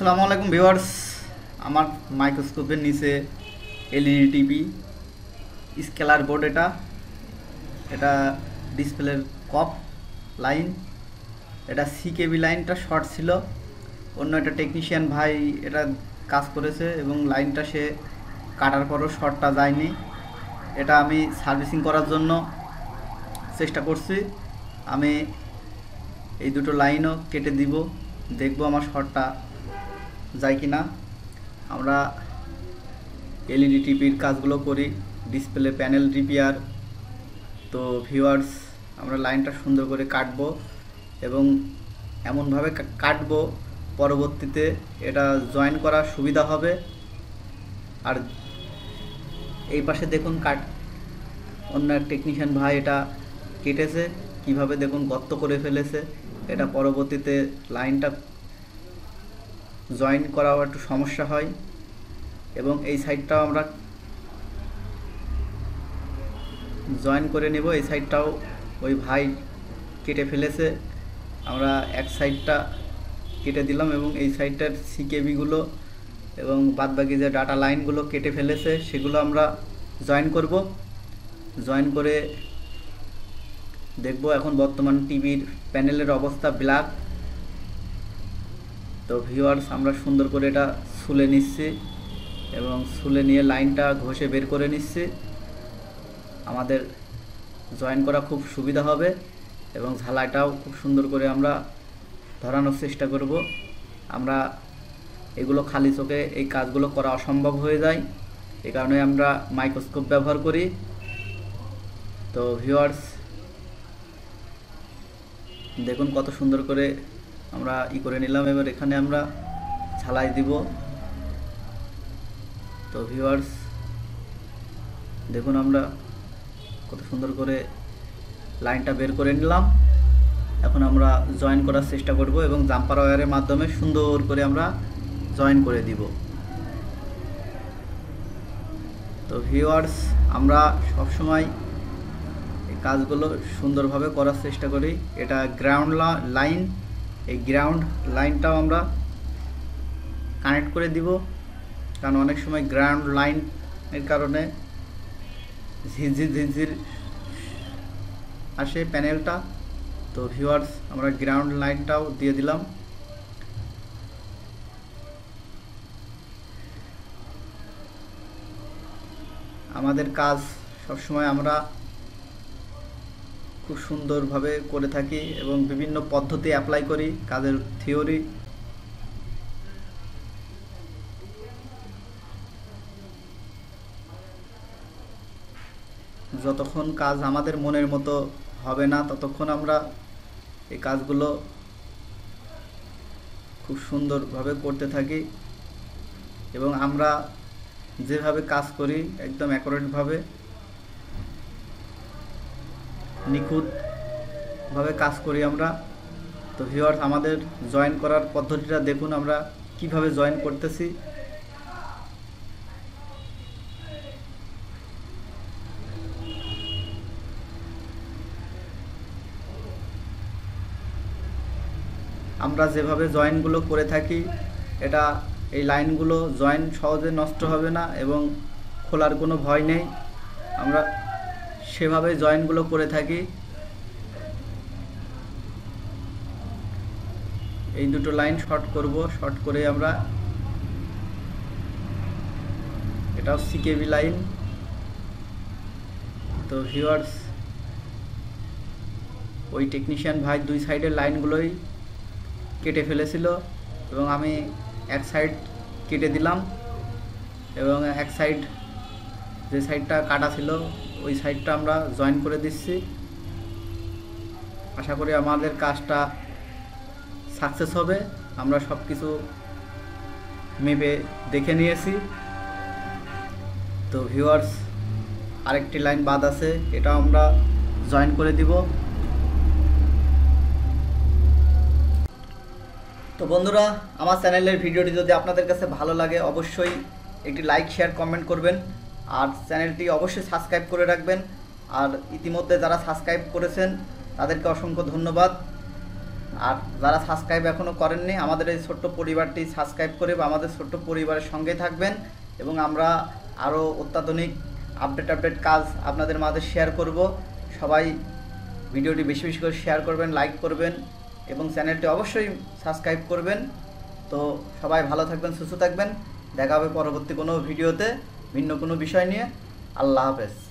আসসালামু আলাইকুম ভিউয়ার্স। আমার মাইক্রোস্কোপের নিচে এলইডি টিভি স্কেলার বোর্ড, এটা ডিসপ্লের কপ লাইন, এটা সিকেবি লাইনটা শর্ট ছিল। অন্য একটা টেকনিশিয়ান ভাই এটা কাজ করেছে এবং লাইনটা সে কাটার পরও শর্টটা যায়নি। এটা আমি সার্ভিসিং করার জন্য চেষ্টা করছি। আমি এই দুটো লাইনও কেটে দিব, দেখবো আমার শর্টটা যায় কি না। আমরা এলইডি টিভির কাজগুলো করি, ডিসপ্লে প্যানেল রিপেয়ার। তো ভিউয়ার্স, আমরা লাইনটা সুন্দর করে কাটবো এবং এমনভাবে কাটবো পরবর্তীতে এটা জয়েন করা সুবিধা হবে। আর এই পাশে দেখুন অন্য এক টেকনিশিয়ান ভাই এটা কেটেছে, কিভাবে দেখুন গর্ত করে ফেলেছে। এটা পরবর্তীতে লাইনটা জয়েন করাও একটু সমস্যা হয়। এবং এই সাইডটাও আমরা জয়েন করে নেব। এই সাইডটাও ওই ভাই কেটে ফেলেছে, আমরা এক সাইডটা কেটে দিলাম এবং এই সাইডটার সিকেবিগুলো এবং বাদবাকি যে ডাটা লাইনগুলো কেটে ফেলেছে সেগুলো আমরা জয়েন করব। জয়েন করে দেখব এখন বর্তমান টিভির প্যানেলের অবস্থা ব্ল্যাক। তো ভিউয়ার্স, আমরা সুন্দর করে এটা ছুলে নিচ্ছি এবং ছুলে নিয়ে লাইনটা ঘষে বের করে নিচ্ছি। আমাদের জয়েন করা খুব সুবিধা হবে এবং ঝালাইটাও খুব সুন্দর করে আমরা ধরানোর চেষ্টা করব। আমরা এগুলো খালি চোখে এই কাজগুলো করা অসম্ভব হয়ে যায়, এই কারণে আমরা মাইক্রোস্কোপ ব্যবহার করি। তো ভিউয়ার্স, দেখুন কত সুন্দর করে আমরা করে নিলাম। এবার এখানে আমরা ঝালাই দিব। তো ভিউয়ার্স, দেখুন আমরা কত সুন্দর করে লাইনটা বের করে নিলাম। এখন আমরা জয়েন করার চেষ্টা করব এবং জাম্পার ওয়্যারের মাধ্যমে সুন্দর করে আমরা জয়েন করে দিব। তো ভিউয়ার্স, আমরা সবসময় এই কাজগুলো সুন্দরভাবে করার চেষ্টা করি। এটা গ্রাউন্ড লাইন, এই গ্রাউন্ড লাইনটাও আমরা কানেক্ট করে দিব, কারণ অনেক সময় গ্রাউন্ড লাইনের কারণে ঝিরঝির আসে প্যানেলটা। তো ভিউয়ার্স, আমরা গ্রাউন্ড লাইনটাও দিয়ে দিলাম। আমাদের কাজ সবসময় আমরা খুব সুন্দরভাবে করে থাকি এবং বিভিন্ন পদ্ধতি অ্যাপ্লাই করি কাজের থিওরি। যতক্ষণ কাজ আমাদের মনের মতো হবে না ততক্ষণ আমরা এই কাজগুলো খুব সুন্দরভাবে করতে থাকি এবং আমরা যেভাবে কাজ করি একদম অ্যাকুরেটভাবে নিখুঁতভাবে কাজ করি আমরা। তো ভিউয়ার্স, আমাদের জয়েন করার পদ্ধতিটা দেখুন আমরা কিভাবে জয়েন করতেছি। আমরা যেভাবে জয়েনগুলো করে থাকি, এটা এই লাইনগুলো জয়েন সহজে নষ্ট হবে না এবং খোলার কোনো ভয় নেই। আমরা সেভাবে জয়েনগুলো করে থাকি। এই দুটো লাইন শর্ট করব, শর্ট করে আমরা এটাও সিকেবি লাইন। তো ভিউয়ার্স, ওই টেকনিশিয়ান ভাই দুই সাইডের লাইনগুলোই কেটে ফেলেছিল এবং আমি এক সাইড কেটে দিলাম এবং এক সাইড, যে সাইডটা কাটা ছিল ওই সাইডটা আমরা জয়েন করে দিচ্ছি। আশা করি আমাদের কাজটা সাকসেস হবে। আমরা সব কিছু মেপে দেখে নিয়েছি। তো ভিউয়ার্স, আরেকটি লাইন বাদ আছে, এটা আমরা জয়েন করে দিব। তো বন্ধুরা, আমার চ্যানেলের ভিডিওটি যদি আপনাদের কাছে ভালো লাগে অবশ্যই একটি লাইক, শেয়ার, কমেন্ট করবেন আর চ্যানেলটি অবশ্যই সাবস্ক্রাইব করে রাখবেন। আর ইতিমধ্যে যারা সাবস্ক্রাইব করেছেন তাদেরকে অসংখ্য ধন্যবাদ। আর যারা সাবস্ক্রাইব এখনও করেননি আমাদের এই ছোট্ট পরিবারটি সাবস্ক্রাইব করে বা আমাদের ছোট্ট পরিবারের সঙ্গে থাকবেন এবং আমরা আরও অত্যাধুনিক আপডেট কাজ আপনাদের মাঝে শেয়ার করব। সবাই ভিডিওটি বেশি বেশি করে শেয়ার করবেন, লাইক করবেন এবং চ্যানেলটি অবশ্যই সাবস্ক্রাইব করবেন। তো সবাই ভালো থাকবেন, সুস্থ থাকবেন। দেখা হবে পরবর্তী কোনো ভিডিওতে ভিন্ন কোনো বিষয় নিয়ে। আল্লাহ হাফেজ।